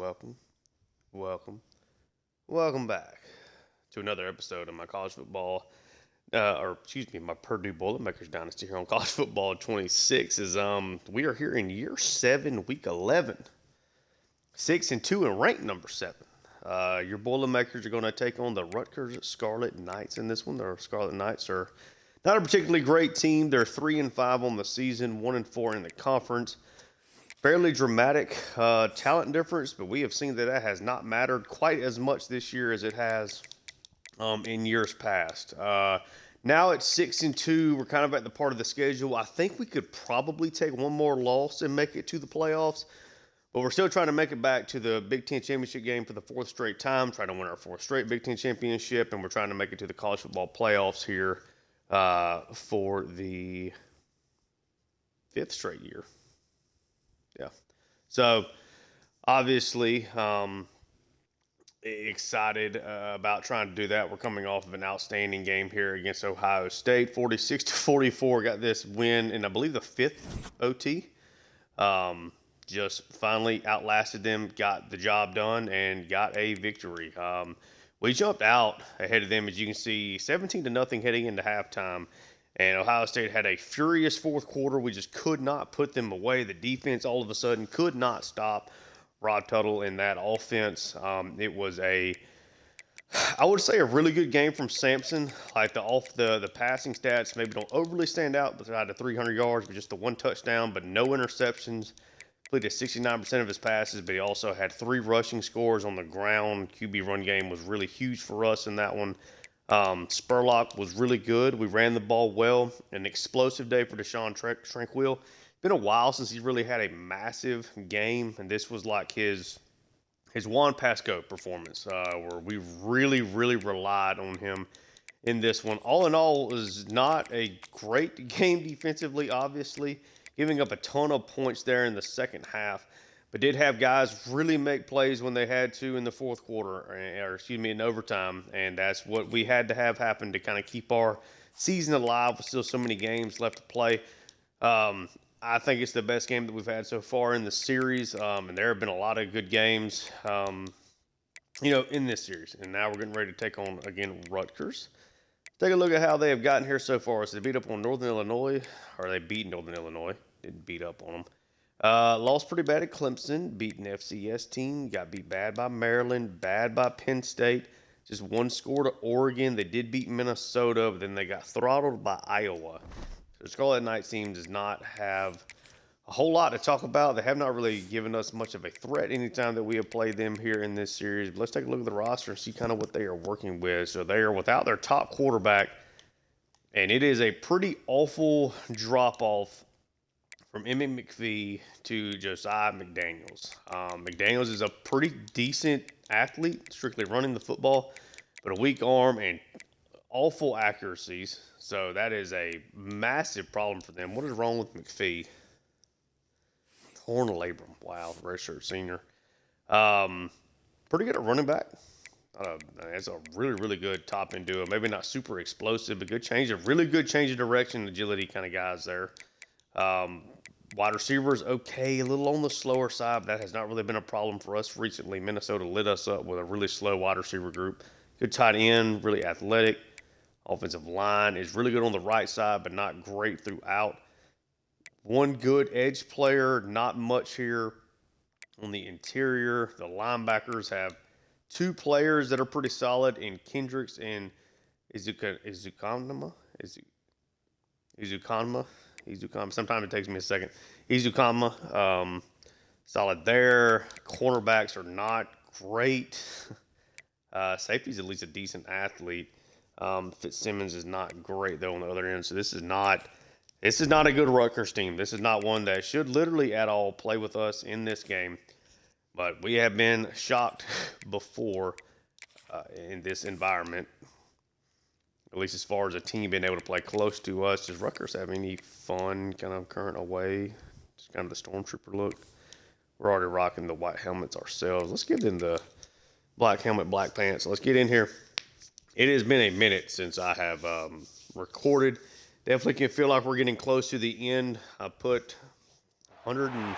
welcome, welcome, welcome back to another episode of my college football, my Purdue Boilermakers Dynasty here on College Football 26. We are here in year 7, week 11, 6-2 and ranked number 7. Your Boilermakers are going to take on the Rutgers Scarlet Knights in this one. The Scarlet Knights are not a particularly great team. They're 3-5 on the season, 1-4 in the conference. Fairly dramatic talent difference, but we have seen that has not mattered quite as much this year as it has in years past. Now it's 6-2. We're kind of at the part of the schedule. I think we could probably take one more loss and make it to the playoffs, but we're still trying to make it back to the Big Ten championship game for the 4th straight time, trying to win our 4th straight Big Ten championship, and we're trying to make it to the college football playoffs here for the 5th straight year. Yeah. So, obviously, excited about trying to do that. We're coming off of an outstanding game here against Ohio State, 46-44. Got this win in, I believe, the 5th OT. Just finally outlasted them, got the job done, and got a victory. We jumped out ahead of them, as you can see, 17-0 heading into halftime. And Ohio State had a furious 4th quarter. We just could not put them away. The defense all of a sudden could not stop Rod Tuttle in that offense. It was I would say a really good game from Sampson. Like the passing stats maybe don't overly stand out beside the 300 yards, but just the 1 touchdown, but no interceptions. Completed 69% of his passes, but he also had 3 rushing scores on the ground. QB run game was really huge for us in that one. Spurlock was really good. We ran the ball well. An explosive day for Deshaun Tranquil. Been a while since he really had a massive game, and this was like his Juan Pasco performance, where we really relied on him in this one. All in all, it was not a great game defensively, obviously, giving up a ton of points there in the second half. But did have guys really make plays when they had to in the 4th quarter, in overtime. And that's what we had to have happen to kind of keep our season alive with still so many games left to play. I think it's the best game that we've had so far in the series. And there have been a lot of good games, in this series. And now we're getting ready to take on, again, Rutgers. Take a look at how they have gotten here so far. So they beat up on Northern Illinois, or they beat Northern Illinois. Didn't beat up on them. Lost pretty bad at Clemson, beat an FCS team, got beat bad by Maryland, bad by Penn State, just 1 score to Oregon. They did beat Minnesota, but then they got throttled by Iowa. So the Scarlet Knights team does not have a whole lot to talk about. They have not really given us much of a threat anytime that we have played them here in this series. But let's take a look at the roster and see kind of what they are working with. So they are without their top quarterback, and it is a pretty awful drop-off from Emmett McPhee to Josiah McDaniels. McDaniels is a pretty decent athlete, strictly running the football, but a weak arm and awful accuracies. So that is a massive problem for them. What is wrong with McPhee? Torn labrum. Wow, redshirt senior. Pretty good at running back. It's a really good top-end duo. Maybe not super explosive, but really good change of direction, agility kind of guys there. Wide receivers, okay, a little on the slower side, but that has not really been a problem for us recently. Minnesota lit us up with a really slow wide receiver group. Good tight end, really athletic. Offensive line is really good on the right side, but not great throughout. 1 good edge player, not much here on the interior. The linebackers have 2 players that are pretty solid in Kendricks and Izukanma. Sometimes it takes me a second. Izukanma, solid there. Cornerbacks are not great. Safety's at least a decent athlete. Fitzsimmons is not great though on the other end. So this is not a good Rutgers team. This is not one that should literally at all play with us in this game. But we have been shocked before in this environment. At least as far as a team being able to play close to us. Does Rutgers have any fun kind of current away? Just kind of the stormtrooper look. We're already rocking the white helmets ourselves. Let's give them the black helmet, black pants. Let's get in here. It has been a minute since I have recorded. Definitely can feel like we're getting close to the end. I put 100 and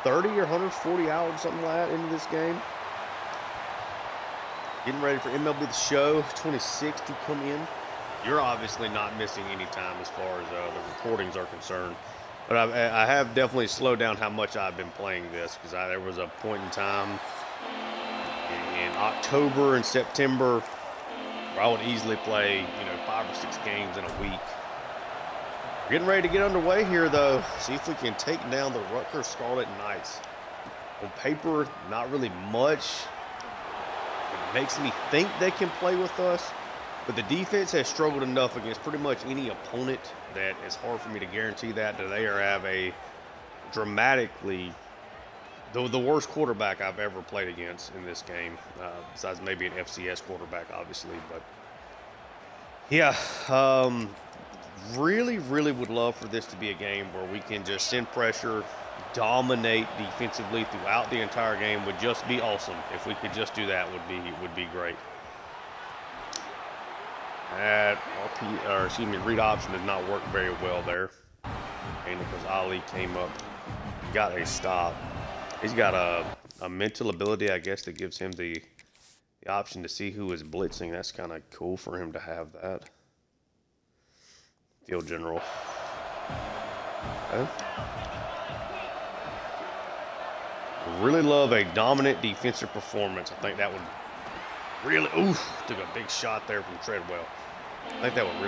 130 or 140 hours, something like that, into this game. Getting ready for MLB The Show 26 to come in. You're obviously not missing any time as far as the recordings are concerned. But I have definitely slowed down how much I've been playing this, because there was a point in time in October and September where I would easily play, 5 or 6 games in a week. We're getting ready to get underway here, though. See if we can take down the Rutgers Scarlet Knights. On paper, not really much. It makes me think they can play with us. But the defense has struggled enough against pretty much any opponent that it's hard for me to guarantee that they have a dramatically the worst quarterback I've ever played against in this game, besides maybe an FCS quarterback, obviously. But yeah, really would love for this to be a game where we can just send pressure, dominate defensively throughout the entire game. Would just be awesome. If we could just do that, would be great. That read option did not work very well there. And because Ali came up, got a stop. He's got a mental ability, I guess, that gives him the option to see who is blitzing. That's kind of cool for him to have that. Field general. Okay. Really love a dominant defensive performance. I think that would really, took a big shot there from Treadwell. I think that would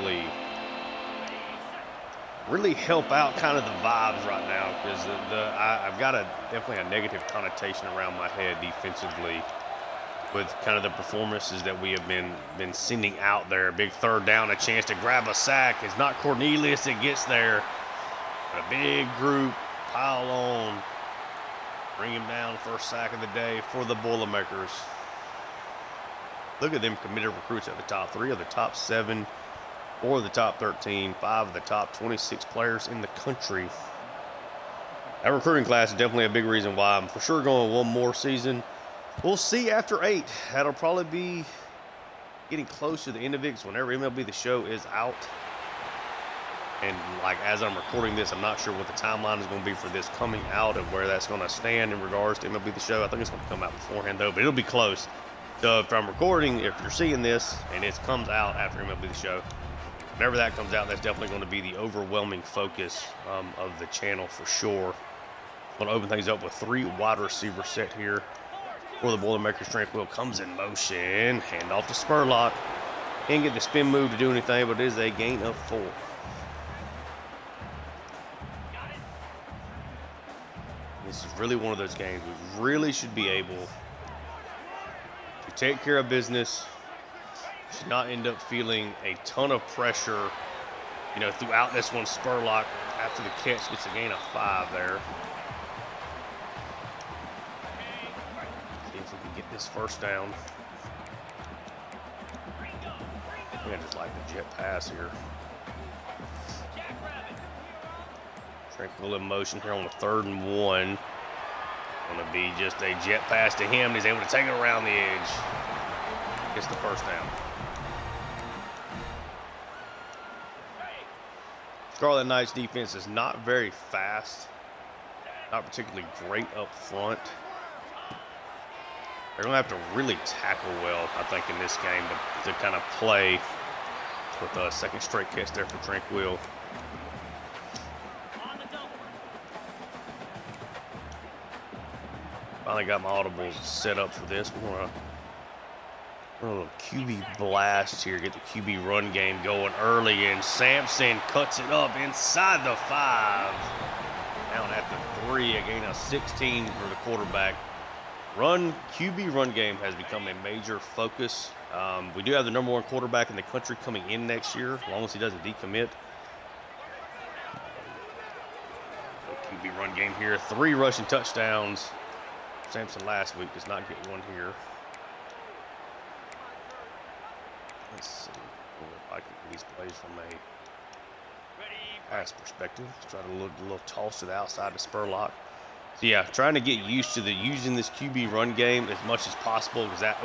really help out kind of the vibes right now, because I've got definitely a negative connotation around my head defensively with kind of the performances that we have been sending out there. Big third down, a chance to grab a sack. It's not Cornelius that gets there. But a big group pile on, bring him down, first sack of the day for the Boilermakers. Look at them committed recruits at the top. 3 of the top 7, 4 of the top 13, 5 of the top 26 players in the country. That recruiting class is definitely a big reason why I'm for sure going one more season. We'll see after 8. That'll probably be getting close to the end of it, because whenever MLB The Show is out, and as I'm recording this, I'm not sure what the timeline is going to be for this coming out and where that's going to stand in regards to MLB The Show. I think it's going to come out beforehand, though, but it'll be close. So if I'm recording, if you're seeing this and it comes out after MLB The Show, whenever that comes out, that's definitely going to be the overwhelming focus of the channel for sure. I'm going to open things up with 3 wide receiver set here for the Boilermakers. Tranquil comes in motion, hand off to Spurlock. Can't get the spin move to do anything, but it is a gain of 4. This is really one of those games we really should be able to take care of business. Should not end up feeling a ton of pressure, throughout this one. Spurlock, after the catch, gets a gain of 5 there. See if we can get this first down. I just like the jet pass here. Tranquil in motion here on the 3rd and 1. Going to be just a jet pass to him. He's able to take it around the edge. Gets the first down. Scarlet Knights defense is not very fast. Not particularly great up front. They're going to have to really tackle well, I think, in this game to kind of play with a second straight catch there for Tranquil. Finally got my audibles set up for this. We're going to run a little QB blast here, get the QB run game going early, and Sampson cuts it up inside the 5. Down at the 3, a gain of 16 for the quarterback. QB run game has become a major focus. We do have the #1 quarterback in the country coming in next year, as long as he doesn't decommit. QB run game here, 3 rushing touchdowns. Sampson last week does not get one here. Let's see if I can get these plays from a pass perspective. Let's try to look a little toss to the outside to Spurlock. So yeah, trying to get used to using this QB run game as much as possible, because that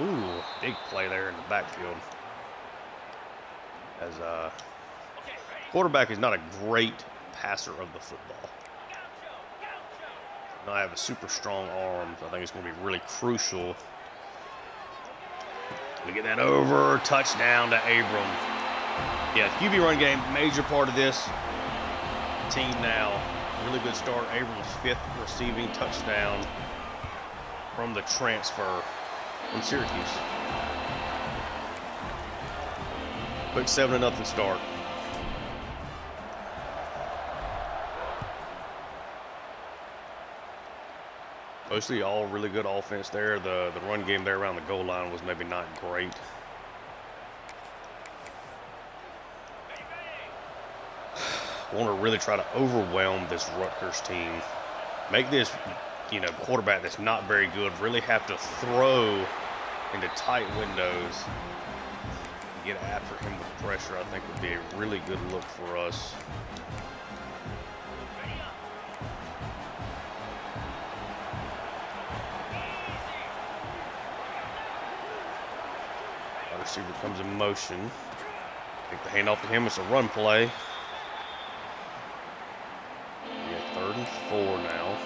big play there in the backfield. As quarterback is not a great passer of the football. Not have a super strong arm, so I think it's going to be really crucial to get that over. Touchdown to Abram. Yeah, QB run game, major part of this team now. Really good start. Abram's 5th receiving touchdown from the transfer from Syracuse. Quick 7-0 start. Mostly all really good offense there. The run game there around the goal line was maybe not great. Want to really try to overwhelm this Rutgers team. Make this, quarterback that's not very good really have to throw into tight windows. Get after him with pressure, I think would be a really good look for us. Wide receiver comes in motion. Take the handoff to him. It's a run play. 3rd and 4 now.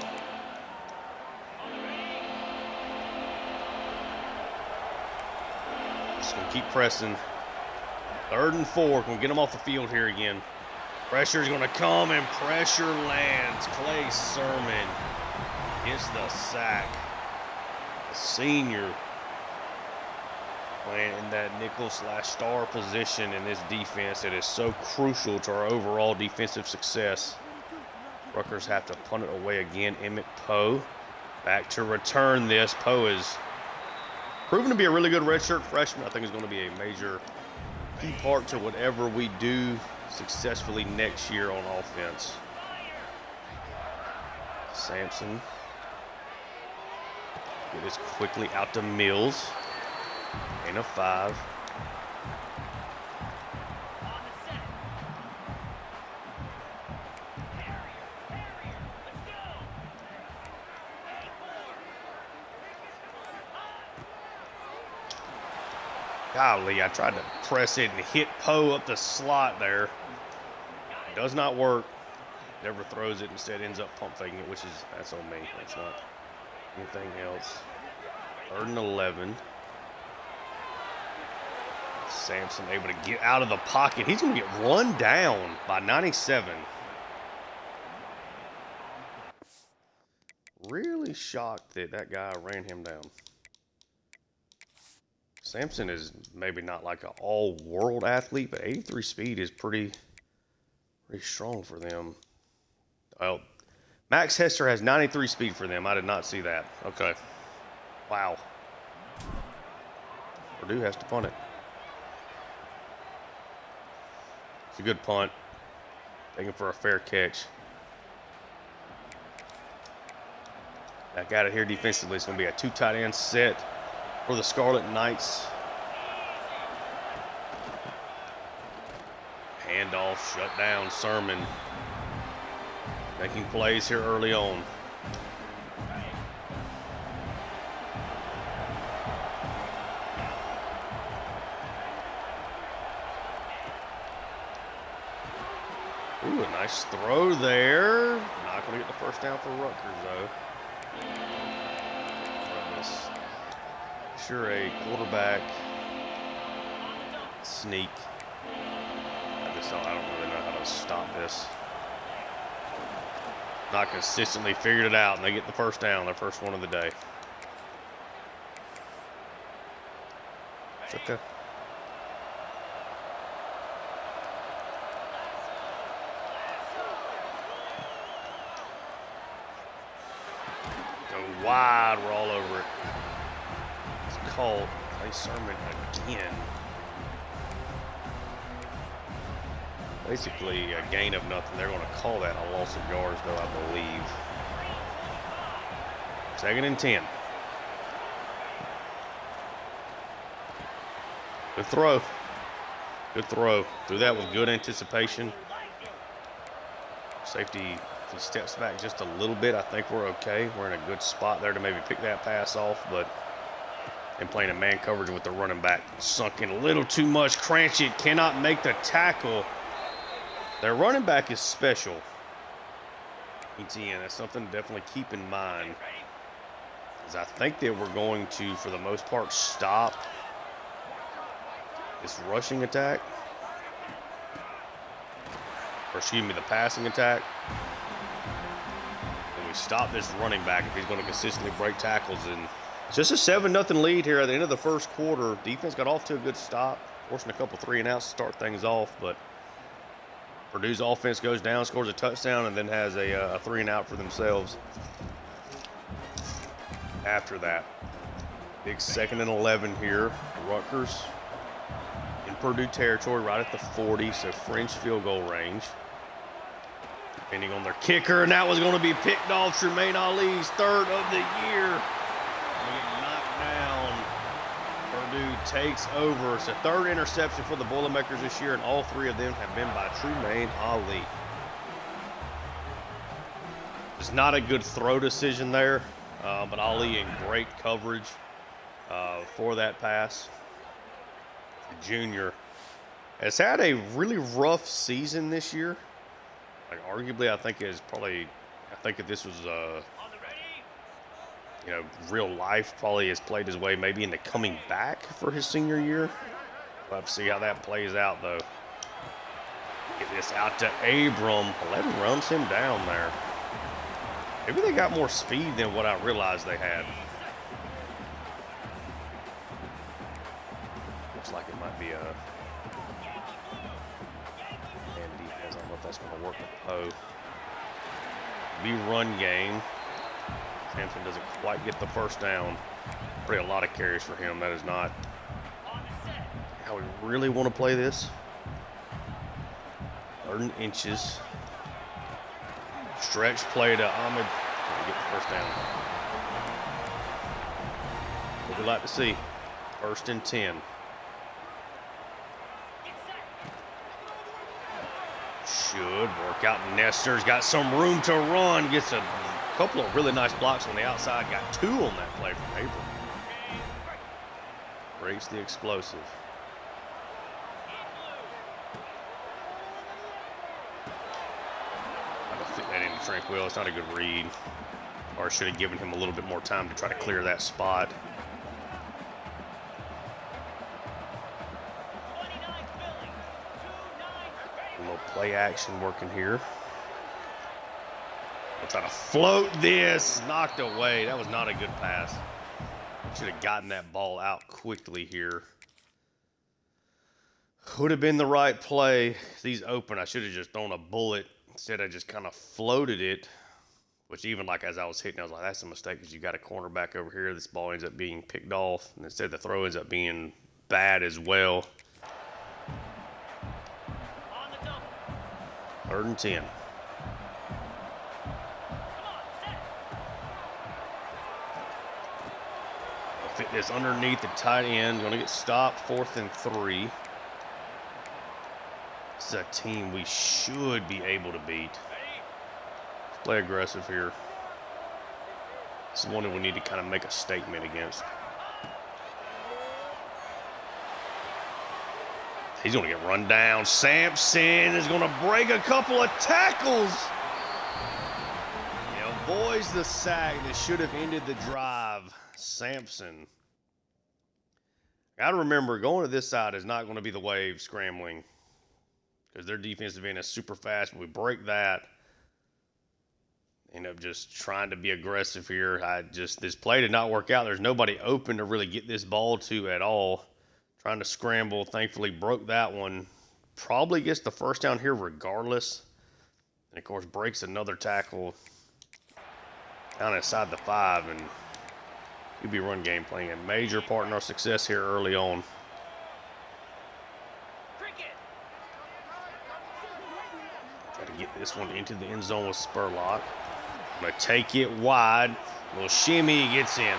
Just gonna keep pressing. 3rd and 4. Gonna get them off the field here again. Pressure's gonna come and pressure lands. Clay Sermon gets the sack. The senior playing in that nickel/star position in this defense that is so crucial to our overall defensive success. Rutgers have to punt it away again. Emmett Poe back to return this. Poe is proven to be a really good redshirt freshman. I think is going to be a major key part to whatever we do successfully next year on offense. Sampson. Get this quickly out to Mills. And a 5. Golly, I tried to press it and hit Poe up the slot there. Does not work. Never throws it. Instead ends up pump faking it, that's on me. That's not anything else. 3rd and 11. Sampson able to get out of the pocket. He's going to get run down by 97. Really shocked that guy ran him down. Sampson is maybe not like an all-world athlete, but 83 speed is pretty strong for them. Well, Max Hester has 93 speed for them. I did not see that. Okay. Wow. Purdue has to punt it. It's a good punt. Taking for a fair catch. Back out of here defensively. It's going to be a 2 tight end set for the Scarlet Knights. Handoff, shut down. Sermon making plays here early on. Ooh, a nice throw there. Not going to get the first down for Rutgers, though. Sure, a quarterback sneak. I don't really know how to stop this. Not consistently figured it out, and they get the first down, their first one of the day. It's okay. Go wide, we're all over it. It's called Clay Sermon again. Basically a gain of nothing. They're going to call that a loss of yards, though, I believe. 2nd and 10. Good throw. Good throw. Threw that with good anticipation. Safety, if he steps back just a little bit, I think we're okay. We're in a good spot there to maybe pick that pass off, but and playing a man coverage with the running back sunk in a little too much. Cranchit cannot make the tackle. Their running back is special. ETN, that's something to definitely keep in mind. Because I think that we're going to, for the most part, stop this rushing attack. Or excuse me, the passing attack. And we stop this running back if he's going to consistently break tackles. And it's just a 7-0 lead here at the end of the first quarter. Defense got off to a good stop, forcing a couple 3-and-outs to start things off. But Purdue's offense goes down, scores a touchdown, and then has a 3-and-out for themselves. After that, big 2nd and 11 here. Rutgers in Purdue territory right at the 40, so fringe field goal range. Depending on their kicker, and that was going to be picked off. Tremaine Ali's 3rd of the year. Knocked down. Purdue takes over. It's a 3rd interception for the Boilermakers this year, and all 3 of them have been by Tremaine Ali. It's not a good throw decision there, but Ali in great coverage for that pass. The junior has had a really rough season this year. Like arguably, I think if this was real life, probably has played his way maybe into coming back for his senior year. We'll have to see how that plays out though. Get this out to Abram. 11 runs him down there. Maybe they got more speed than what I realized they had. Looks like it might be a man defense. I don't know if that's going to work with Poe. Be run game. Sampson doesn't quite get the first down. Pretty a lot of carries for him. That is not how we really want to play this. 3rd inches. Stretch play to Ahmed. Get the first down. What we'd like to see. 1st and 10. Should work out. Nestor's got some room to run. Gets a couple of really nice blocks on the outside. Got 2 on that play from Abram. Breaks the explosive. That into Tranquil. It's not a good read. Or should have given him a little bit more time to try to clear that spot. A little play action working here. We'll try to float this. Knocked away. That was not a good pass. Should have gotten that ball out quickly here. Would have been the right play. He's open. I should have just thrown a bullet. Instead, I just kind of floated it, which even like as I was hitting, I was like, that's a mistake because you got a cornerback over here. This ball ends up being picked off. And instead, the throw ends up being bad as well. 3rd and 10. Fit this underneath the tight end. Going to get stopped. 4th and 3. This is a team we should be able to beat. Let's play aggressive here. This is one that we need to kind of make a statement against. He's going to get run down. Sampson is going to break a couple of tackles. He avoids the sack that should have ended the drive. Sampson. Got to remember, going to this side is not going to be the wave scrambling. Because their defensive end is super fast. But we break that. End up just trying to be aggressive here. This play did not work out. There's nobody open to really get this ball to at all. Trying to scramble. Thankfully broke that one. Probably gets the first down here regardless. And of course breaks another tackle down inside the 5. And QB run game playing a major part in our success here early on. Try to get this one into the end zone with Spurlock. I'm going to take it wide. A little shimmy, gets in.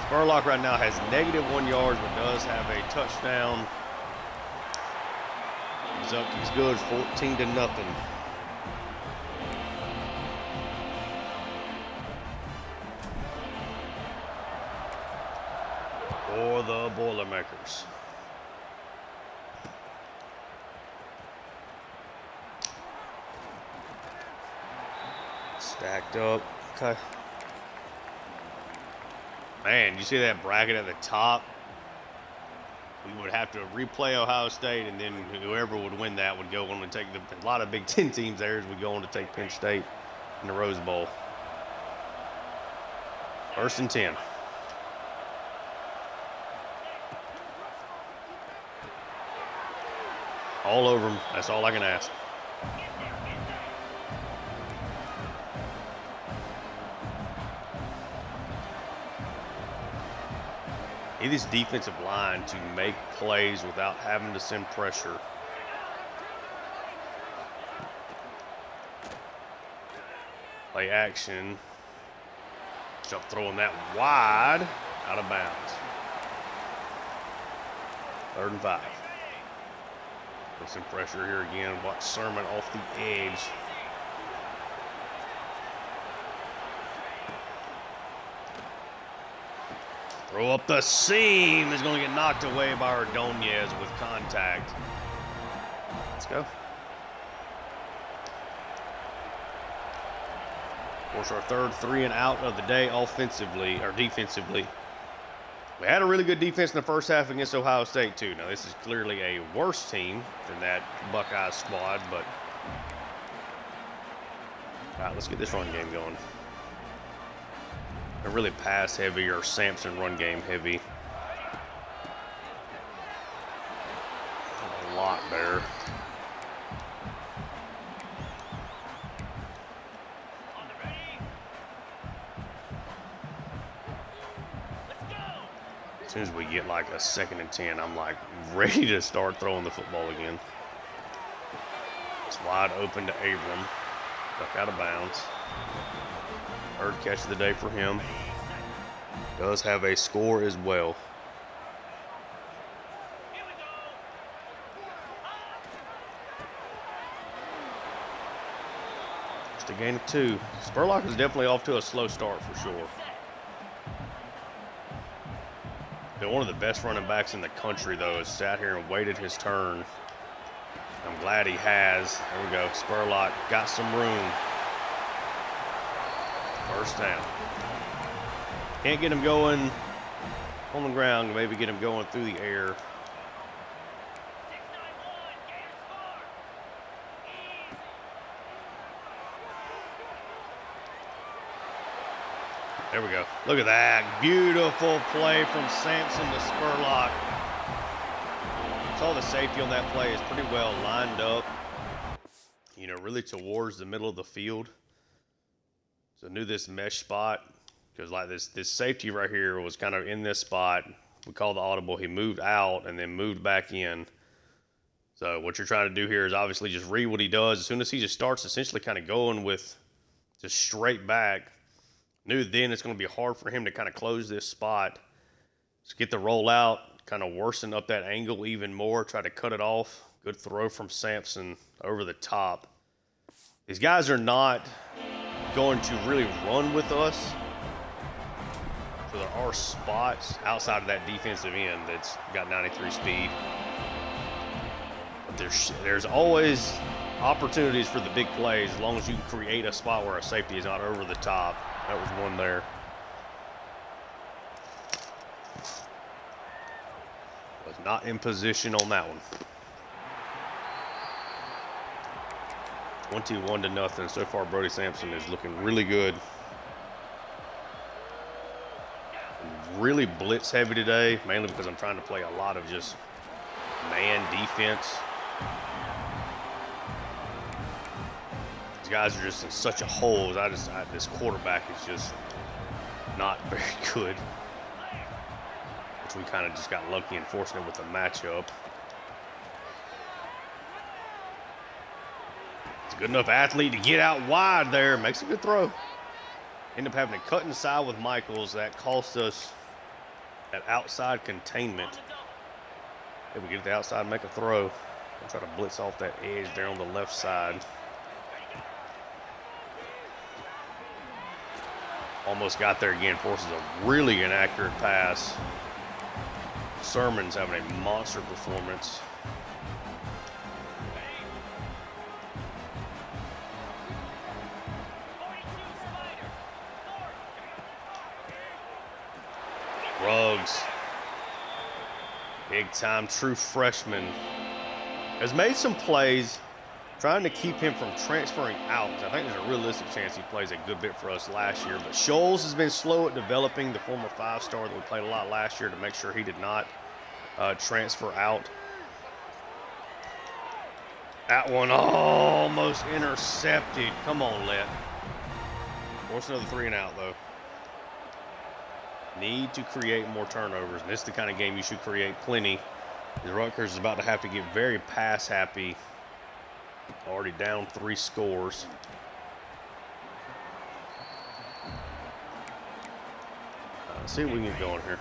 Spurlock right now has -1 yard, but does have a touchdown. He's up, he's good, 14-0. For the Boilermakers. Backed up. Okay. Man, you see that bracket at the top? We would have to replay Ohio State, and then whoever would win that would go on and take a lot of Big Ten teams there would go on to take Penn State in the Rose Bowl. 1st and 10. All over them. That's all I can ask. Need this defensive line to make plays without having to send pressure. Play action. Jump throwing that wide, out of bounds. 3rd and 5. Put some pressure here again. Watch Sermon off the edge. Throw up the seam is going to get knocked away by Ordonez with contact. Let's go. Of course, our 3rd 3 and out of the day offensively, or defensively. We had a really good defense in the first half against Ohio State, too. Now, this is clearly a worse team than that Buckeye squad, but all right, let's get this run game going. They're really pass heavy or Sampson run game heavy. A lot there. As soon as we get like a 2nd and 10, I'm like ready to start throwing the football again. It's wide open to Abram. Duck out of bounds. 3rd catch of the day for him. Does have a score as well. Just a gain of 2. Spurlock is definitely off to a slow start for sure. Been one of the best running backs in the country, though, has sat here and waited his turn. I'm glad he has. There we go. Spurlock got some room. 1st down. Can't get him going on the ground. Maybe get him going through the air. There we go. Look at that. Beautiful play from Sampson to Spurlock. Saw the safety on that play is pretty well lined up, you know, really towards the middle of the field. So knew this mesh spot, because like this safety right here was kind of in this spot. We called the audible. He moved out and then moved back in. So what you're trying to do here is obviously just read what he does. As soon as he just starts essentially kind of going with just straight back, knew then it's going to be hard for him to kind of close this spot. Just get the roll out, kind of worsen up that angle even more, try to cut it off. Good throw from Sampson over the top. These guys are not going to really run with us. So there are spots outside of that defensive end that's got 93 speed. But there's always opportunities for the big plays as long as you can create a spot where a safety is not over the top. That was one there. Was not in position on that one. 21-0. So far, Brody Sampson is looking really good. Really blitz heavy today, mainly because I'm trying to play a lot of just man defense. These guys are just in such a hole. This quarterback is just not very good. Which we kind of just got lucky and fortunate with the matchup. It's a good enough athlete to get out wide there. Makes a good throw. End up having to cut inside with Michaels. That cost us that outside containment. If we get to the outside and make a throw, we'll try to blitz off that edge there on the left side. Almost got there again, forces a really inaccurate pass. Sermon's having a monster performance. Ruggs, big time true freshman, has made some plays trying to keep him from transferring out. I think there's a realistic chance he plays a good bit for us last year. But Scholes has been slow at developing, the former 5-star that we played a lot last year, to make sure he did not transfer out. That one almost intercepted. Come on, Let. Force another 3 and out, though. Need to create more turnovers. And this is the kind of game you should create plenty. The Rutgers is about to have to get very pass happy. Already down 3 scores. Let's see if we can get going here.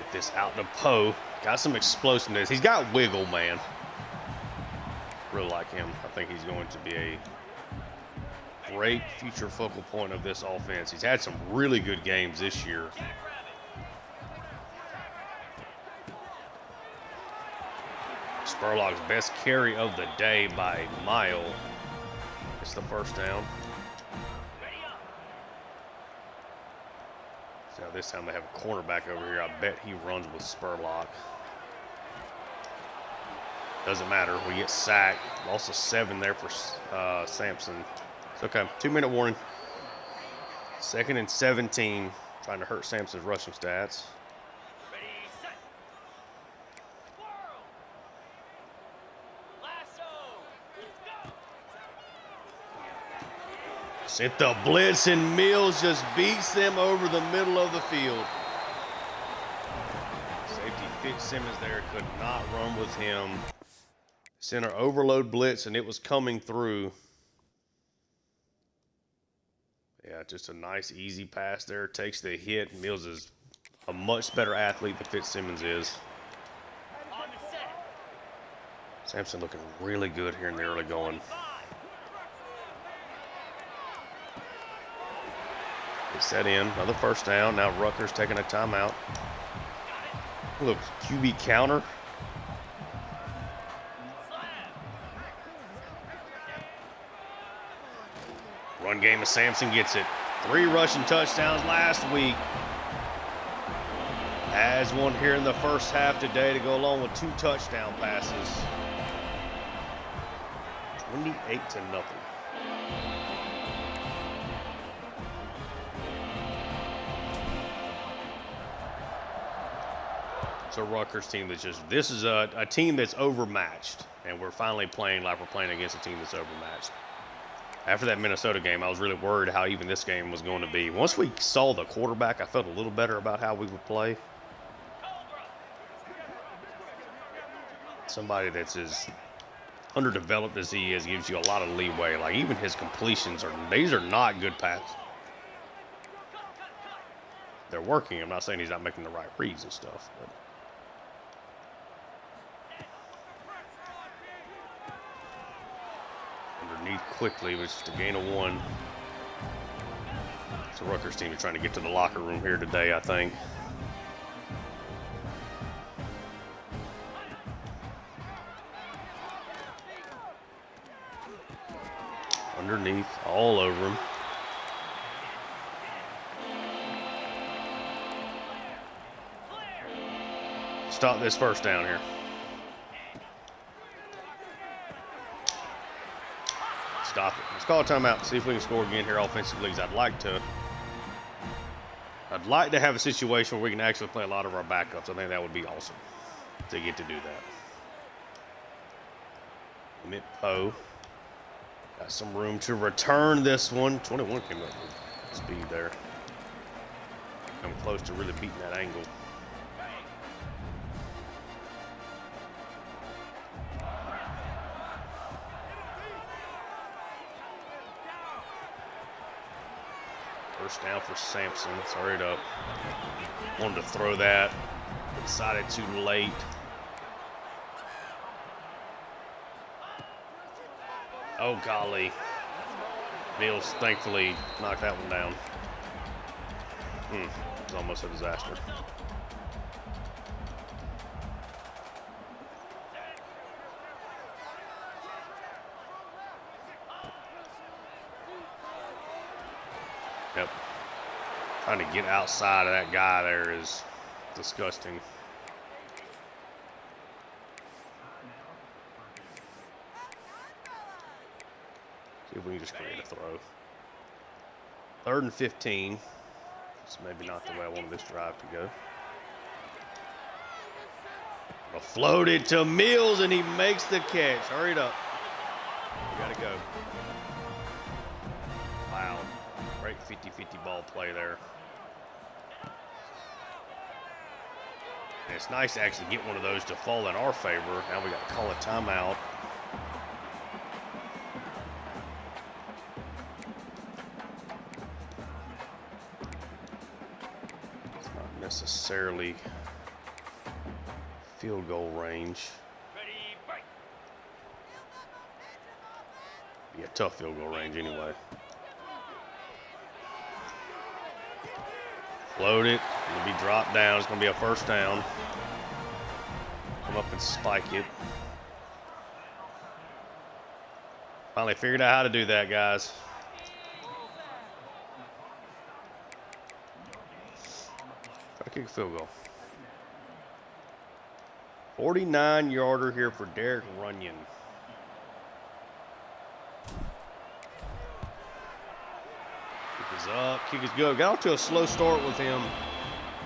Get this out to Poe. Got some explosiveness. He's got wiggle, man. Really like him. I think he's going to be a great future focal point of this offense. He's had some really good games this year. Spurlock's best carry of the day by a mile. It's the first down. So this time they have a cornerback over here. I bet he runs with Spurlock. Doesn't matter. We get sacked. Loss of 7 there for Sampson. It's okay. 2-minute warning. 2nd and 17. Trying to hurt Sampson's rushing stats. Sent the blitz, and Mills just beats them over the middle of the field. Safety Fitzsimmons there could not run with him. Center overload blitz, and it was coming through. Yeah, just a nice, easy pass there. Takes the hit. Mills is a much better athlete than Fitzsimmons is. Sampson looking really good here in the early going. Gets that in. Another first down. Now Rutgers taking a timeout. Look, QB counter. Run game of Sampson gets it. 3 rushing touchdowns last week. Has one here in the first half today to go along with 2 touchdown passes. 28-0. A Rutgers team that's just, this is a team that's overmatched, and we're finally playing like we're playing against a team that's overmatched. After that Minnesota game, I was really worried how even this game was going to be. Once we saw the quarterback, I felt a little better about how we would play. Somebody that's as underdeveloped as he is gives you a lot of leeway. Like, even his completions these are not good passes. They're working. I'm not saying he's not making the right reads and stuff, but underneath quickly, which is the gain of 1. So Rutgers team is trying to get to the locker room here today, I think. Underneath, all over him. Stop this first down here. Stop it. Let's call a timeout. See if we can score again here offensively. I'd like to have a situation where we can actually play a lot of our backups. I think that would be awesome to get to do that. Mitt Poe got some room to return this one. 21 came up with speed there. Come close to really beating that angle. First down for Sampson. It's hurried up. Wanted to throw that. Decided too late. Oh, golly. Mills thankfully knocked that one down. It was almost a disaster. Yep. Trying to get outside of that guy there is disgusting. See if we can just create a throw. 3rd and 15. It's maybe not the way I wanted this drive to go. Floated to Mills, and he makes the catch. Hurry it up. We got to go. Wow. Great 50-50 ball play there. And it's nice to actually get one of those to fall in our favor. Now we got to call a timeout. It's not necessarily field goal range. Be a tough field goal range anyway. Float it. It'll be dropped down. It's going to be a first down. Come up and spike it. Finally figured out how to do that, guys. Try to kick a field goal. 49-yarder here for Derek Runyon. Kick is up. Kick is good. Got off to a slow start with him.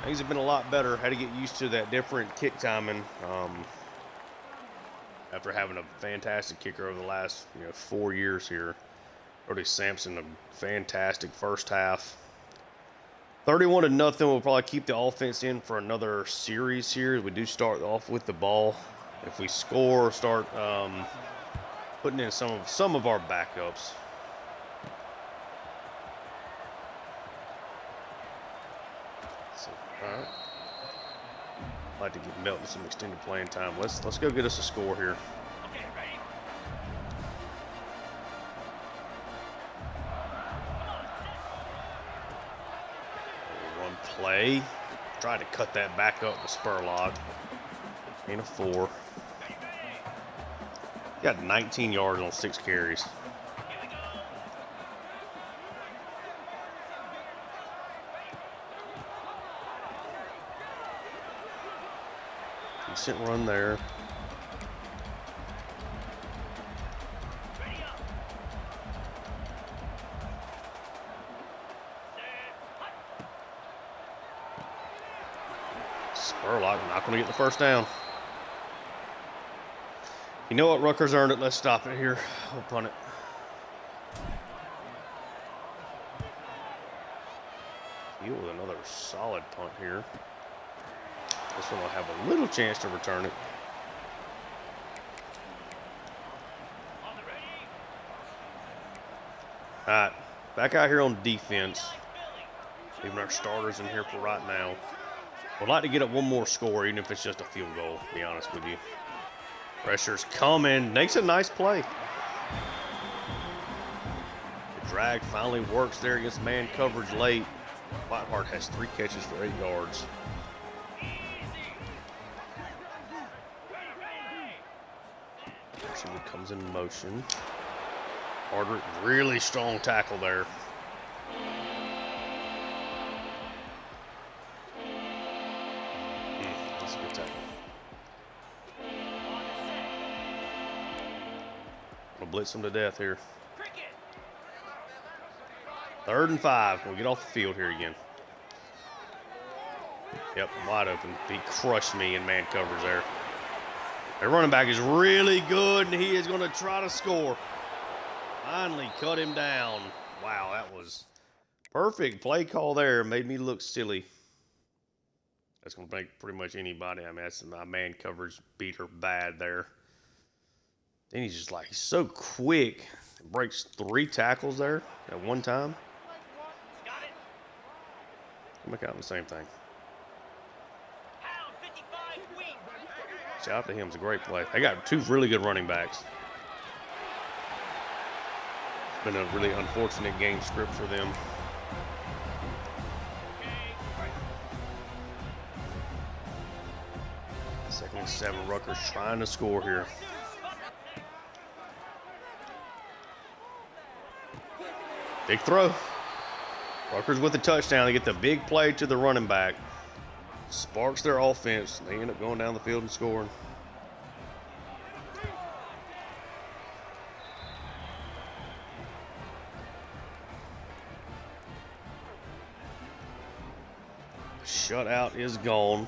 Things have been a lot better. Had to get used to that different kick timing. After having a fantastic kicker over the last 4 years here. Brody Sampson, a fantastic first half. 31-0. We'll probably keep the offense in for another series here. We do start off with the ball. If we score, start putting in some of our backups. So, all right. I'd like to give Melton some extended playing time. Let's go get us a score here. Play. Tried to cut that back up with Spurlock. Gain of 4. Got 19 yards on 6 carries. Decent run there. Spurlock not going to get the first down. You know what? Rutgers earned it. Let's stop it here. We'll punt it. Deal with another solid punt here. This one will have a little chance to return it. All right, back out here on defense. Leaving our starters in here for right now. Would like to get up one more score, even if it's just a field goal, to be honest with you. Pressure's coming. Makes a nice play. The drag finally works there against man coverage late. Whiteheart has 3 catches for 8 yards. Pressure comes in motion. Carter, really strong tackle there. That's a good tackle. We'll blitz him to death here. 3rd and 5. We'll get off the field here again. Yep, wide open. He crushed me in man coverage there. Their running back is really good, and he is going to try to score. Finally cut him down. Wow, that was perfect play call there. Made me look silly. That's going to make pretty much anybody. I mean, that's my man coverage beat her bad there. Then he's just like, he's so quick. Breaks 3 tackles there at one time. Come back out in the same thing. Shout out to him. It's a great play. They got 2 really good running backs. It's been a really unfortunate game script for them. Second and 7. Rutgers trying to score here. Big throw. Rutgers with the touchdown. They get the big play to the running back. Sparks their offense. They end up going down the field and scoring. Shutout is gone.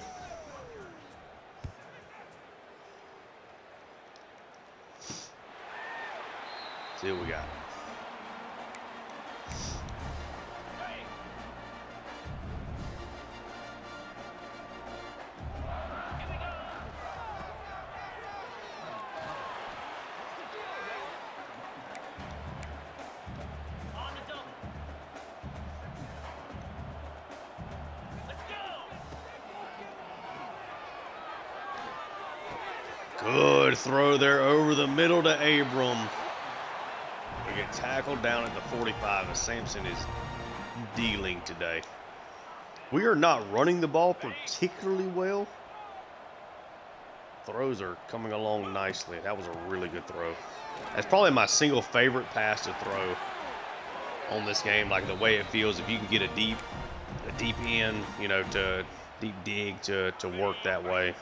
See what we got. Good throw there over the middle to Abram. We get tackled down at the 45 as Sampson is dealing today. We are not running the ball particularly well. Throws are coming along nicely. That was a really good throw. That's probably my single favorite pass to throw on this game. Like the way it feels if you can get a deep end, you know, to deep dig to work that way.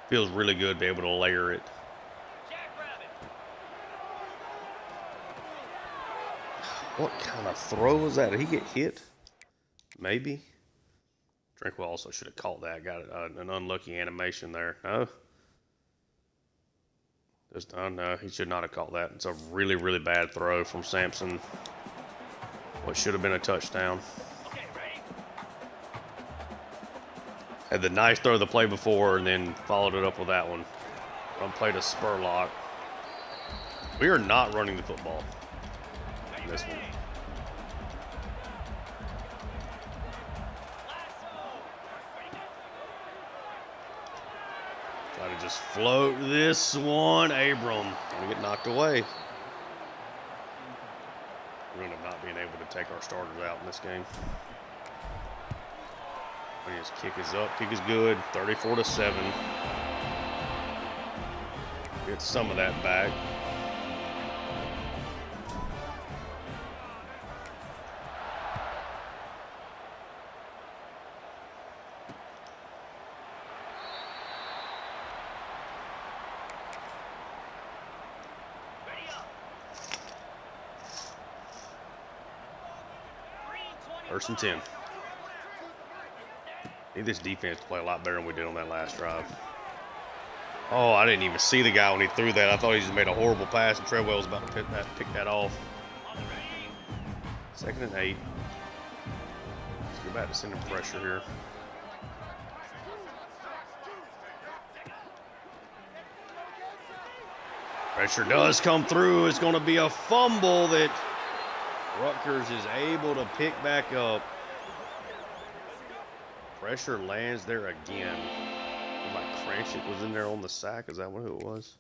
Feels really good to be able to layer it. What kind of throw was that? Did he get hit? Maybe. Drinkwell also should have caught that. Got an unlucky animation there. No. No, he should not have caught that. It's a really, really bad throw from Sampson. What should have been a touchdown. Had the nice throw the play before and then followed it up with that one. Run play to Spurlock. We are not running the football in this one. Try to just float this one. Abram gonna get knocked away. We're gonna not being able to take our starters out in this game. His kick is up. Kick is good. 34-7. Get some of that back. First and 10. Need this defense to play a lot better than we did on that last drive. Oh, I didn't even see the guy when he threw that. I thought he just made a horrible pass, and Treadwell was about to pick that off. 2nd and 8. Let's go back to sending pressure here. Pressure does come through. It's going to be a fumble that Rutgers is able to pick back up. Pressure lands there again. Like Cranchit was in there on the sack. Is that who it was?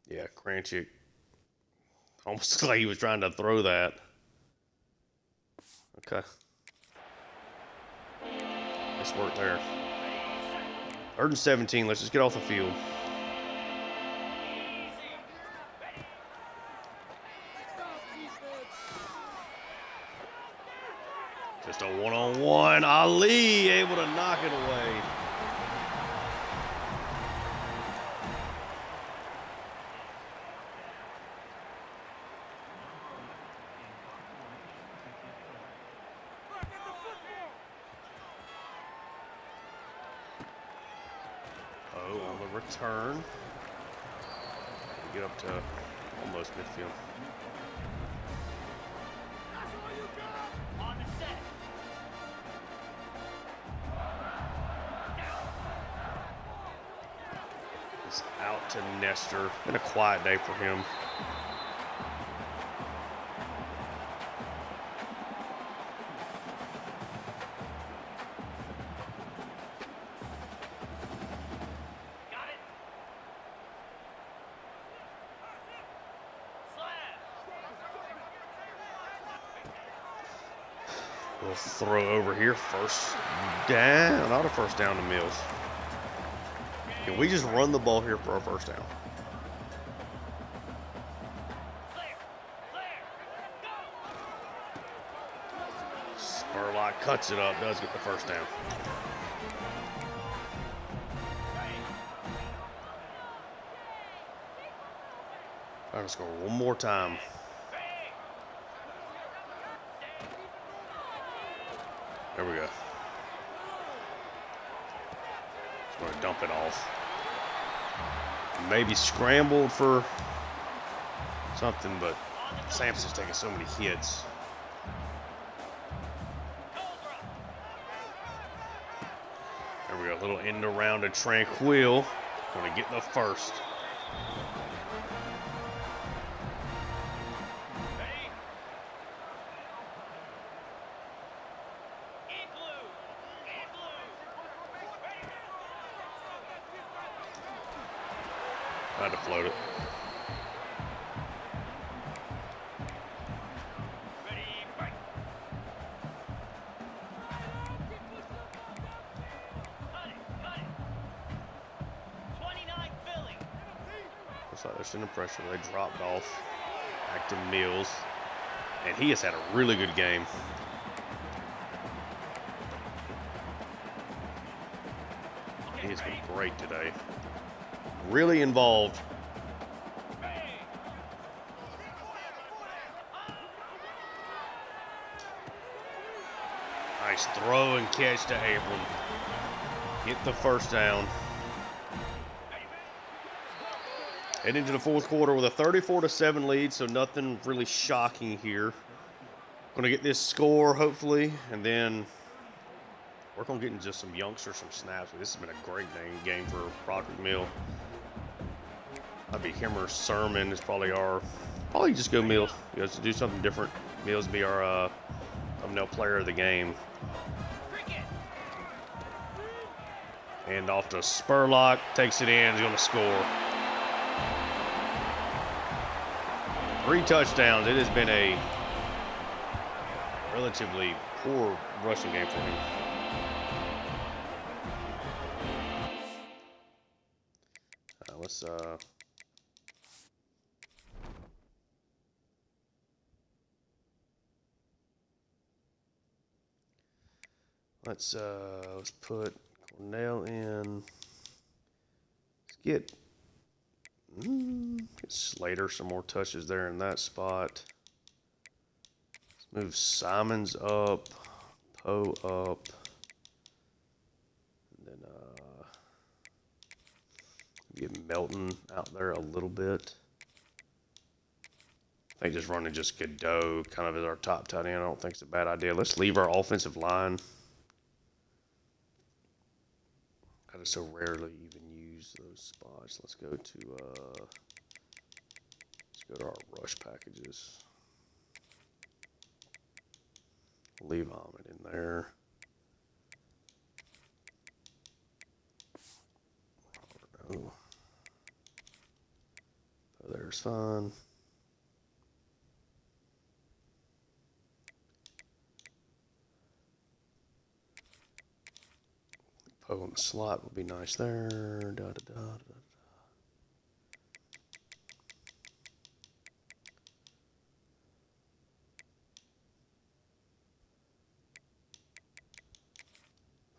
Yeah, Cranchit. Almost like he was trying to throw that. Okay. Nice work there. 3rd and 17. Let's just get off the field. Just a one-on-one. Ali able to knock it away. Oh, on the return. Get up to almost midfield. Out to Nestor. Been a quiet day for him. Got it. We'll throw over here. First down. Not a first down to Mills. Can we just run the ball here for our first down? Cuts it up, does get the first down. Trying to score one more time. There we go. Just going to dump it off. Maybe scrambled for something, but Sampson's taking so many hits. There we go. A little end around to Tranquil. Going to get the first. Tried to float it. Looks like they're sending pressure. They dropped off. Back to Mills. And he has had a really good game. He has been great today. Really involved. Nice throw and catch to Abram. Get the first down. Head into the fourth quarter with a 34-7 lead, so nothing really shocking here. Going to get this score, hopefully, and work on getting just some youngsters some snaps. This has been a great game for Broderick Mill. I'd be him or Sermon is probably just go Mills. You guys do something different. Mills be our thumbnail player of the game. And off to Spurlock, takes it in, he's going to score. 3 touchdowns. It has been a relatively poor rushing game for him. Let's put Cornell in. Let's get Slater some more touches there in that spot. Let's move Simons up, Poe up, and then get Melton out there a little bit. I think just running just Godot kind of as our top tight end, I don't think it's a bad idea. Let's leave our offensive line. I just so rarely even use those spots. Let's go to our rush packages. Leave Ahmed in there. No. Oh, there's fine. Poe in the slot would be nice there.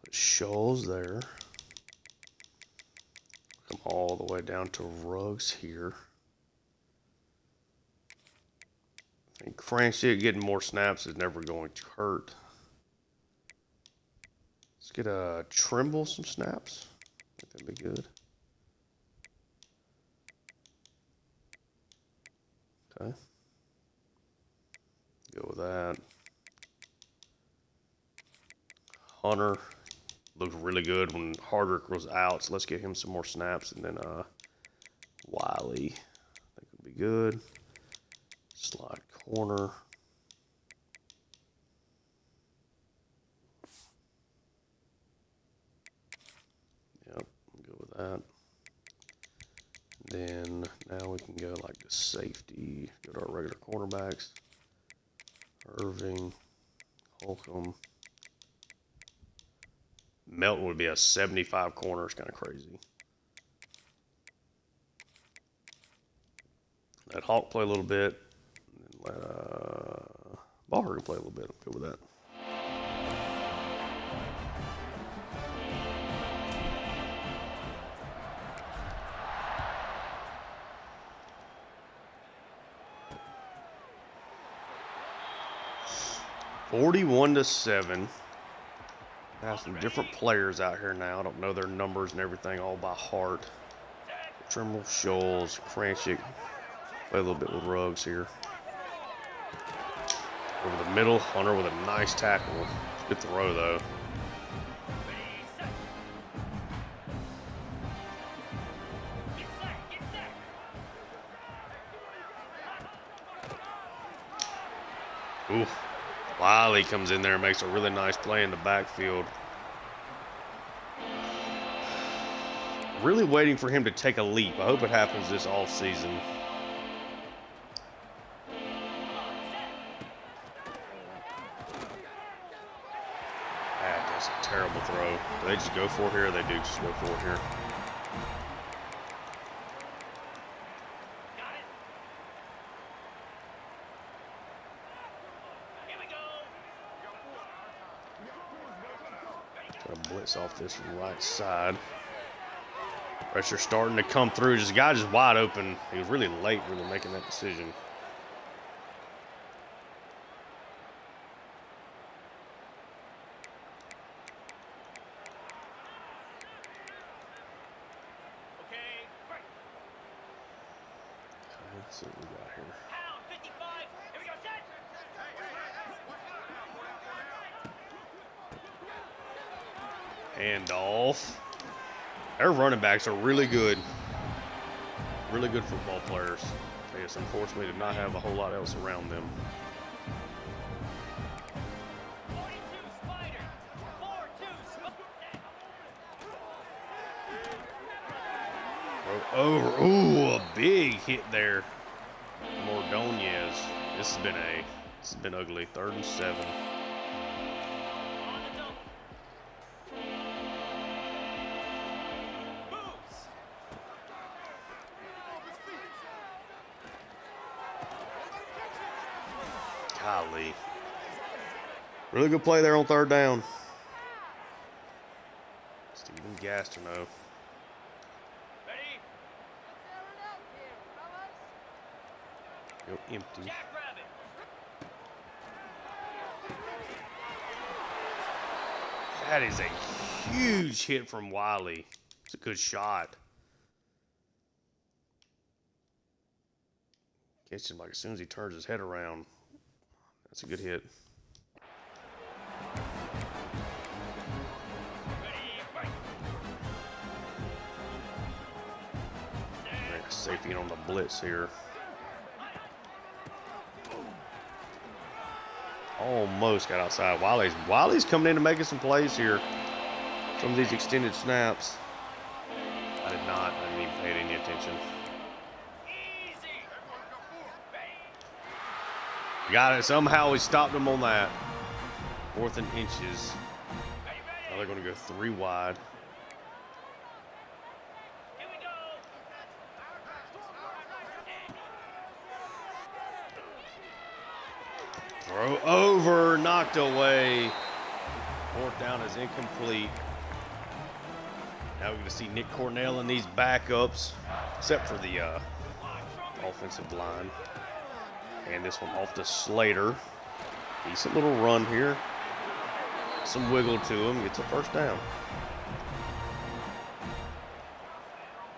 Put Scholes there. Come all the way down to Ruggs here. I think Francis getting more snaps is never going to hurt. Let's get a Trimble some snaps. I think that'd be good. Okay. Go with that. Hunter looked really good when Hardrick was out, so let's get him some more snaps. And then Wiley, I think would be good. Slot corner. Yep, go with that. Then now we can go like the safety. Go to our regular cornerbacks. Irving, Holcomb. Melton would be a 75 corner. It's kind of crazy. Let Hawk play a little bit. And let Baller play a little bit. I'm good with that. 41-7. Have some different players out here now. I don't know their numbers and everything all by heart. Trimble, Scholes, Kranchik. Play a little bit with Ruggs here. Over the middle, Hunter with a nice tackle. Good throw though. Ooh, Wiley comes in there and makes a really nice play in the backfield. Really waiting for him to take a leap. I hope it happens this offseason. That's a terrible throw. Do they just go for it here? They do just go for it here. Got a blitz off this right side. Pressure starting to come through. This guy just wide open. He was really late really making that decision. Let's see what we got here. Pound 55. Here we go, set. Handoff. Their running backs are really good. Really good football players. They just unfortunately did not have a whole lot else around them. 42 Spider. 4-2 Smoke. Over. Ooh, a big hit there. Ordonez. This has been ugly. 3rd and 7. On the double. Moves. Golly. Really good play there on 3rd down. Steven Gastineau. Ready? Go empty. Jackrabbit. That is a huge hit from Wiley. It's a good shot. Gets him like as soon as he turns his head around. That's a good hit. Safety in on the blitz here. Almost got outside. Wiley's coming in and making some plays here. Some of these extended snaps. I didn't even pay any attention. Easy. Got it. Somehow we stopped him on that. 4th and inches. Now they're going to go 3 wide. Here we go. Throw over, knocked away. 4th down is incomplete. Now we're going to see Nick Cornell and these backups, except for the offensive line. And this one off to Slater. Decent little run here. Some wiggle to him, gets a 1st down.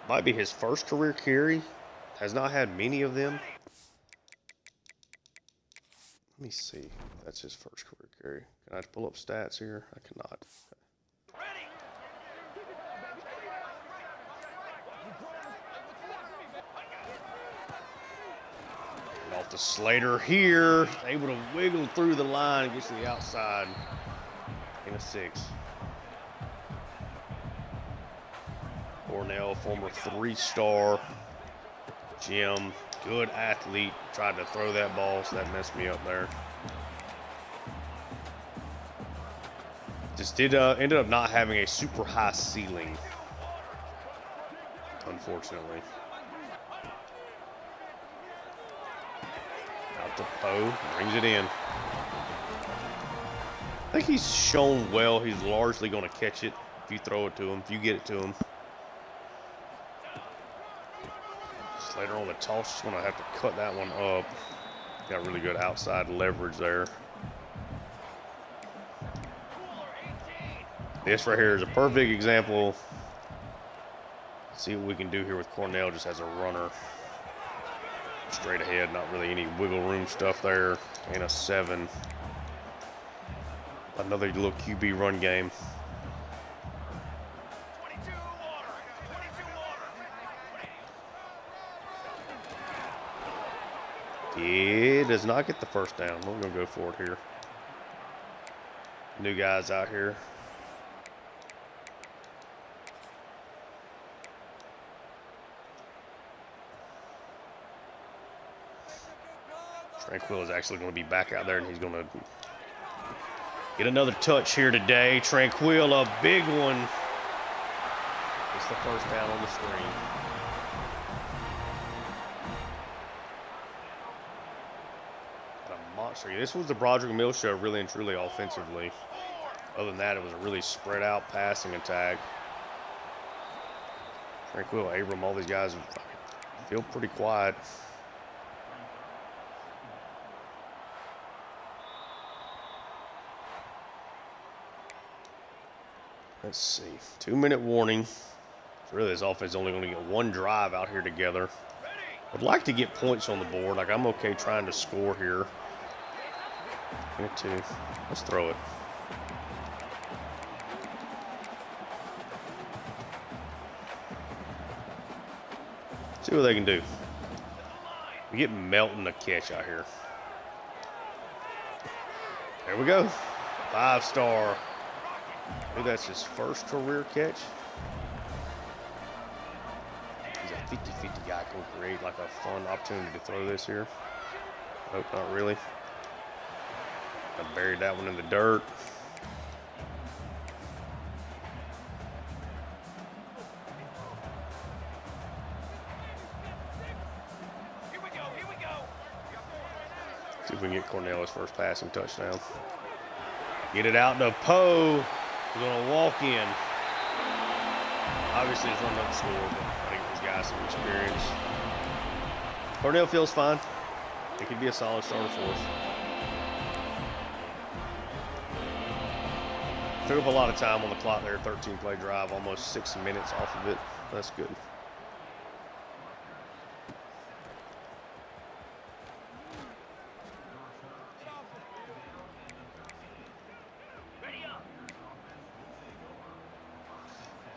Might be his first career carry. Has not had many of them. Let me see if that's his first career carry. Can I pull up stats here? I cannot. Ready. And off to Slater here. Able to wiggle through the line, gets to the outside. In a 6. Cornell, former 3-star. Jim, good athlete. Tried to throw that ball, so that messed me up there. Just ended up not having a super high ceiling, unfortunately. Out to Poe, brings it in. I think he's shown well. He's largely going to catch it if you throw it to him, if you get it to him. Slater on the toss, just going to have to cut that one up. Got really good outside leverage there. This right here is a perfect example. See what we can do here with Cornell just as a runner. Straight ahead, not really any wiggle room stuff there. And a 7. Another little QB run game. 22 water. 22 water. He does not get the first down. We're going to go for it here. New guys out here. Tranquil is actually going to be back out there, and he's going to get another touch here today. Tranquil, a big one. It's the first down on the screen. A monster. This was the Broderick Mills show, really and truly offensively. Other than that, it was a really spread out passing attack. Tranquil, Abram, all these guys feel pretty quiet. Let's see. 2-minute warning. So really, this offense is only going to get one drive out here together. I'd like to get points on the board. Like, I'm okay trying to score here. Get 2. Let's throw it. See what they can do. We get Melton a catch out here. There we go. 5-star. Maybe that's his first career catch. He's a 50-50 guy. Can create like a fun opportunity to throw this here. Nope, not really. I buried that one in the dirt. Here we go. Here we go. See if we can get Cornell his first passing touchdown. Get it out to Poe. He's going to walk in. Obviously, he's running up the score, but I think these guys some experience. Cornell feels fine. It could be a solid starter for us. Took up a lot of time on the clock there. 13-play drive, almost 6 minutes off of it. That's good.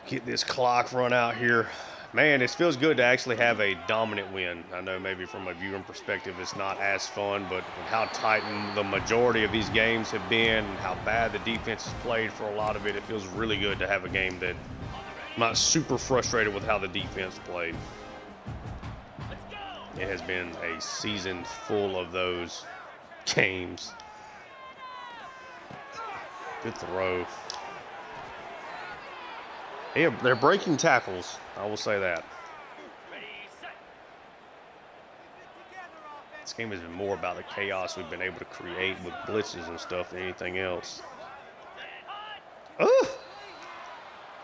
Get this clock run out here. Man, it feels good to actually have a dominant win. I know maybe from a viewing perspective it's not as fun, but with how tight the majority of these games have been and how bad the defense has played for a lot of it, it feels really good to have a game that I'm not super frustrated with how the defense played. It has been a season full of those games. Good throw. Yeah, they're breaking tackles. I will say that. Ready, set. This game has been more about the chaos we've been able to create with blitzes and stuff than anything else. Oh!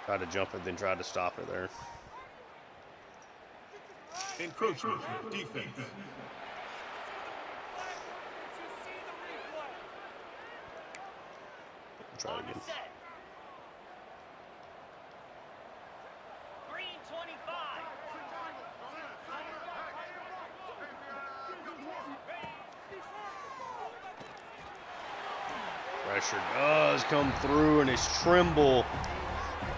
Tried to jump it, then tried to stop it there. Encroachment, defense. Try it again. Set. Green 25. Pressure does come through, and it's Trimble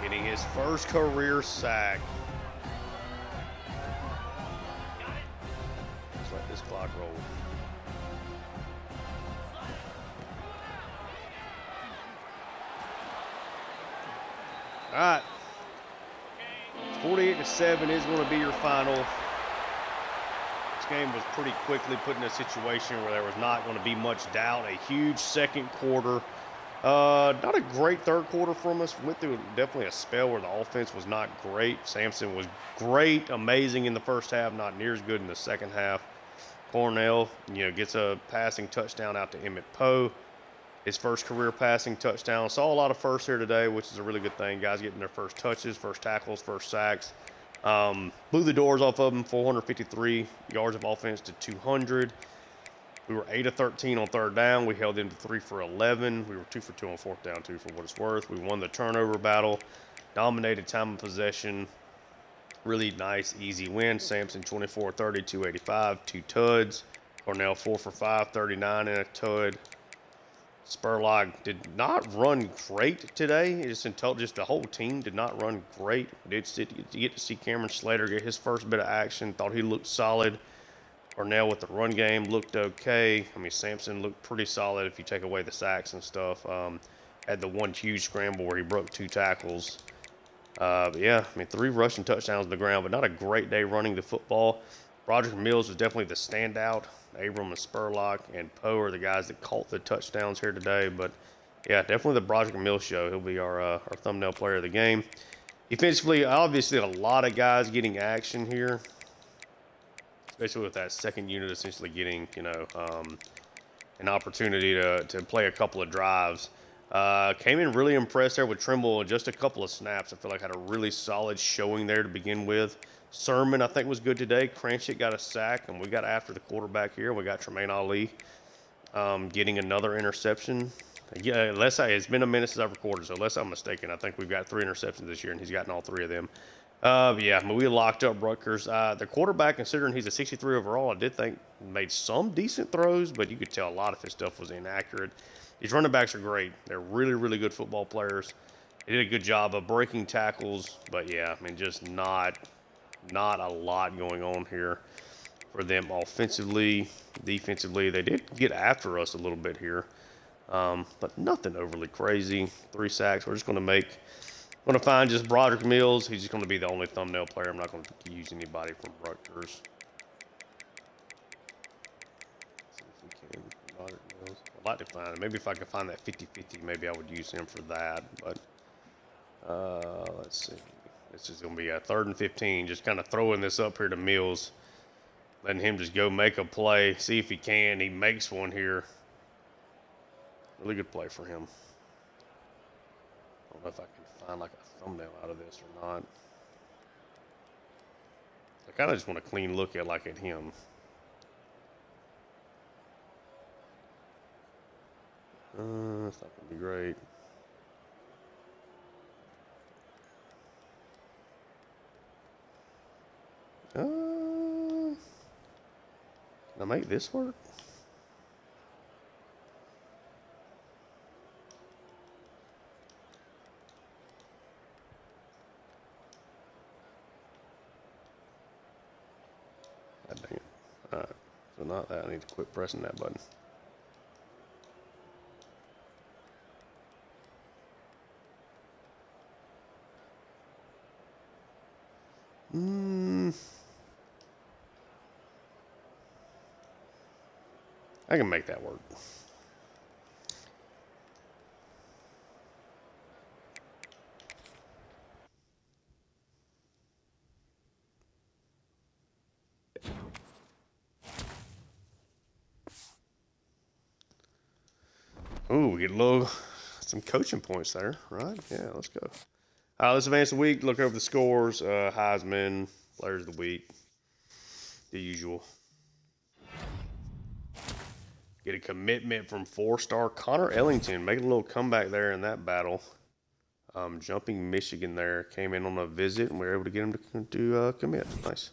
getting his first career sack. Let's let this clock roll. All right. 48-7 is going to be your final. This game was pretty quickly put in a situation where there was not going to be much doubt. A huge second quarter. Not a great third quarter from us. Went through definitely a spell where the offense was not great. Sampson was great, amazing in the first half, not near as good in the second half. Cornell, gets a passing touchdown out to Emmett Poe. His first career passing touchdown. Saw a lot of firsts here today, which is a really good thing. Guys getting their first touches, first tackles, first sacks. Blew the doors off of them, 453 yards of offense to 200. We were 8 of 13 on third down. We held them to 3 for 11. We were 2 for 2 on fourth down, too, for what it's worth. We won the turnover battle, dominated time of possession. Really nice, easy win. Sampson 24-30, 285, 2 tuds. Cornell 4 for 5, 39 and a tud. Spurlock did not run great today. Just the whole team did not run great. Did get to see Cameron Slater get his first bit of action. Thought he looked solid. Cornell with the run game looked okay. I mean, Sampson looked pretty solid if you take away the sacks and stuff. Had the one huge scramble where he broke 2 tackles. But yeah, I mean, 3 rushing touchdowns on the ground, but not a great day running the football. Broderick Mills was definitely the standout. Abram and Spurlock and Poe are the guys that caught the touchdowns here today. But yeah, definitely the Broderick Mills show. He'll be our thumbnail player of the game. Defensively, obviously a lot of guys getting action here, especially with that second unit essentially getting, an opportunity to play a couple of drives. Came in really impressed there with Trimble in just a couple of snaps. I feel like had a really solid showing there to begin with. Sermon, I think, was good today. Cranchit got a sack, and we got after the quarterback here. We got Tremaine Ali getting another interception. Yeah, it's been a minute since I've recorded, so unless I'm mistaken, I think we've got 3 interceptions this year, and he's gotten all 3 of them. Yeah, I mean, we locked up Rutgers. The quarterback, considering he's a 63 overall, I did think made some decent throws, but you could tell a lot of his stuff was inaccurate. These running backs are great. They're really, really good football players. They did a good job of breaking tackles, but yeah, I mean, just not a lot going on here for them offensively. Defensively, they did get after us a little bit here, but nothing overly crazy. 3 sacks. We're just going to find just Broderick Mills. He's just going to be the only thumbnail player. I'm not going to use anybody from Rutgers. See if we can. Broderick Mills. I'd like to find him. Maybe if I could find that 50-50, maybe I would use him for that. But let's see. This is going to be a 3rd and 15. Just kind of throwing this up here to Mills. Letting him just go make a play. See if he can. He makes one here. Really good play for him. I don't know if I can find like a thumbnail out of this or not. I kind of just want a clean look at him. That's not going to be great. Can I make this work? God dang it. Alright. So not that. I need to quit pressing that button. I can make that work. Ooh, we get some coaching points there, right? Yeah, let's go. Let's advance the week. Look over the scores. Heisman, players of the week, the usual. Get a commitment from 4-star Connor Ellington. Make a little comeback there in that battle. Jumping Michigan there. Came in on a visit, and we were able to get him to commit. Nice.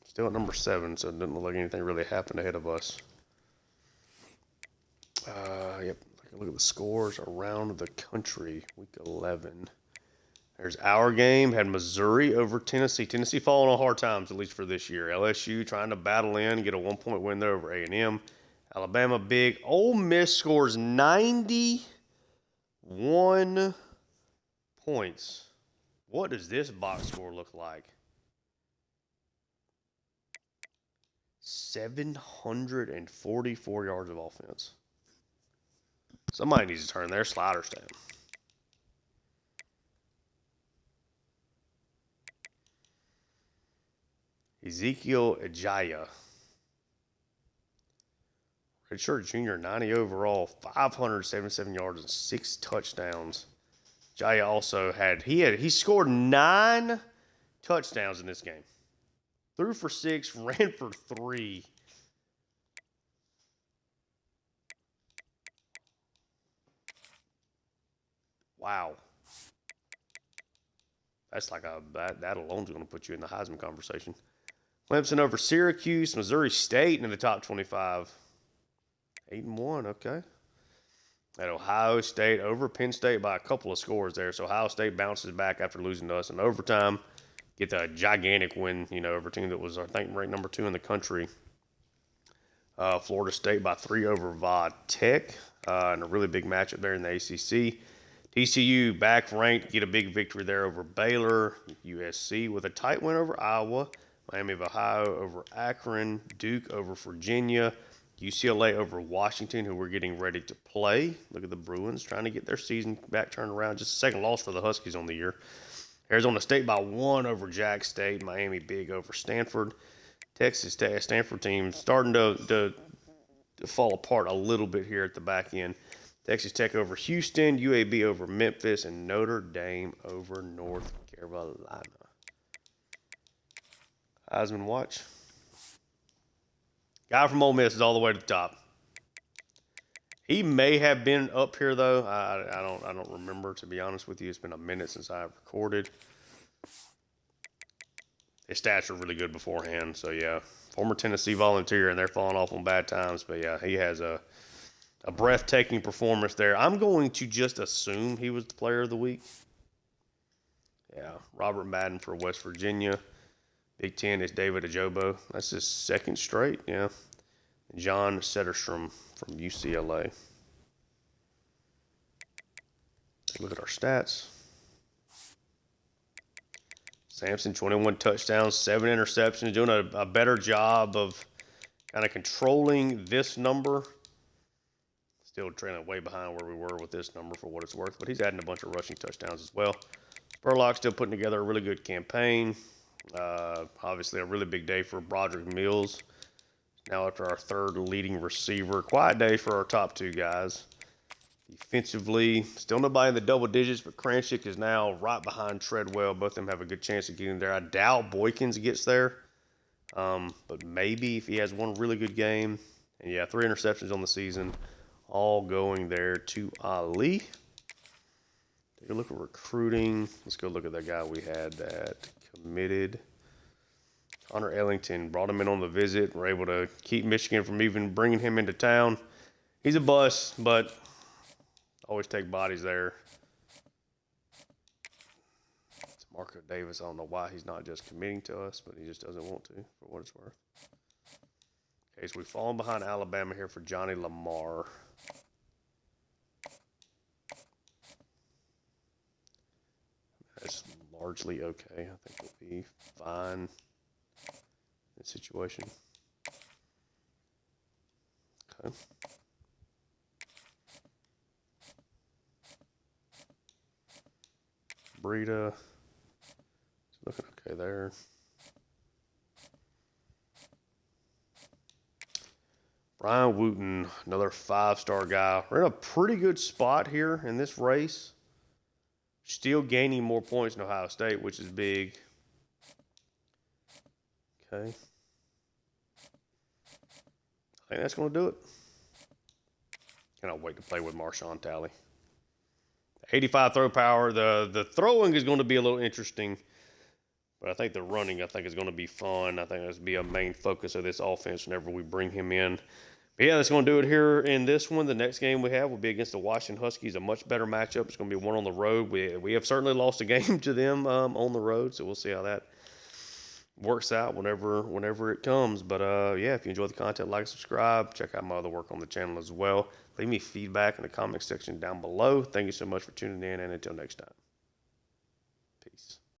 Still at number 7, so it doesn't look like anything really happened ahead of us. Yep. Look at the scores around the country. Week 11. There's our game. Had Missouri over Tennessee. Tennessee falling on hard times, at least for this year. LSU trying to battle in, get a 1-point win there over A&M. Alabama big. Ole Miss scores 91 points. What does this box score look like? 744 yards of offense. Somebody needs to turn their sliders down. Ezekiel Ejaya. Redshirt junior, 90 overall, 577 yards and 6 touchdowns. Ejaya also he scored 9 touchdowns in this game. Threw for 6, ran for 3. Wow. That's like that alone's going to put you in the Heisman conversation. Clemson over Syracuse, Missouri State in the top 25. 8-1, okay. At Ohio State over Penn State by a couple of scores there. So Ohio State bounces back after losing to us in overtime. Get a gigantic win, over a team that was, I think, ranked number 2 in the country. Florida State by 3 over Va Tech. And a really big matchup there in the ACC. TCU back ranked, get a big victory there over Baylor. USC with a tight win over Iowa. Miami of Ohio over Akron. Duke over Virginia. UCLA over Washington, who we're getting ready to play. Look at the Bruins trying to get their season back turned around. Just a second loss for the Huskies on the year. Arizona State by 1 over Jack State. Miami big over Stanford. Texas Tech, Stanford team starting to fall apart a little bit here at the back end. Texas Tech over Houston. UAB over Memphis. And Notre Dame over North Carolina. Heisman watch. Guy from Ole Miss is all the way to the top. He may have been up here though. I don't remember, to be honest with you. It's been a minute since I've recorded. His stats were really good beforehand, so yeah. Former Tennessee Volunteer, and they're falling off on bad times, but yeah, he has a breathtaking performance there. I'm going to just assume he was the player of the week. Yeah, Robert Madden for West Virginia. Big Ten is David Ajobo. That's his second straight, yeah. John Setterstrom from UCLA. Look at our stats. Sampson, 21 touchdowns, 7 interceptions, doing a better job of kind of controlling this number. Still trailing way behind where we were with this number for what it's worth, but he's adding a bunch of rushing touchdowns as well. Spurlock still putting together a really good campaign. Obviously, a really big day for Broderick Mills. Now after our third leading receiver. Quiet day for our top 2 guys. Defensively, still nobody in the double digits, but Kranchik is now right behind Treadwell. Both of them have a good chance of getting there. I doubt Boykins gets there, but maybe if he has one really good game. And yeah, 3 interceptions on the season, all going there to Ali. Take a look at recruiting. Let's go look at that guy we had that committed. Connor Ellington, brought him in on the visit. We're able to keep Michigan from even bringing him into town. He's a bust, but always take bodies there. It's Marco Davis. I don't know why he's not just committing to us, but he just doesn't want to, for what it's worth. Okay, so we've fallen behind Alabama here for Johnny Lamar. That's largely okay. I think we'll be fine in this situation. Okay. Breida, looking okay there. Brian Wooten, another 5-star guy. We're in a pretty good spot here in this race. Still gaining more points in Ohio State, which is big. Okay. I think that's going to do it. Cannot wait to play with Marshawn Talley. 85 throw power. The throwing is going to be a little interesting, but I think the running, is going to be fun. I think that's going to be a main focus of this offense whenever we bring him in. But yeah, that's going to do it here in this one. The next game we have will be against the Washington Huskies, a much better matchup. It's going to be one on the road. We have certainly lost a game to them on the road, so we'll see how that works out whenever it comes. But yeah, if you enjoy the content, like, subscribe. Check out my other work on the channel as well. Leave me feedback in the comment section down below. Thank you so much for tuning in, and until next time.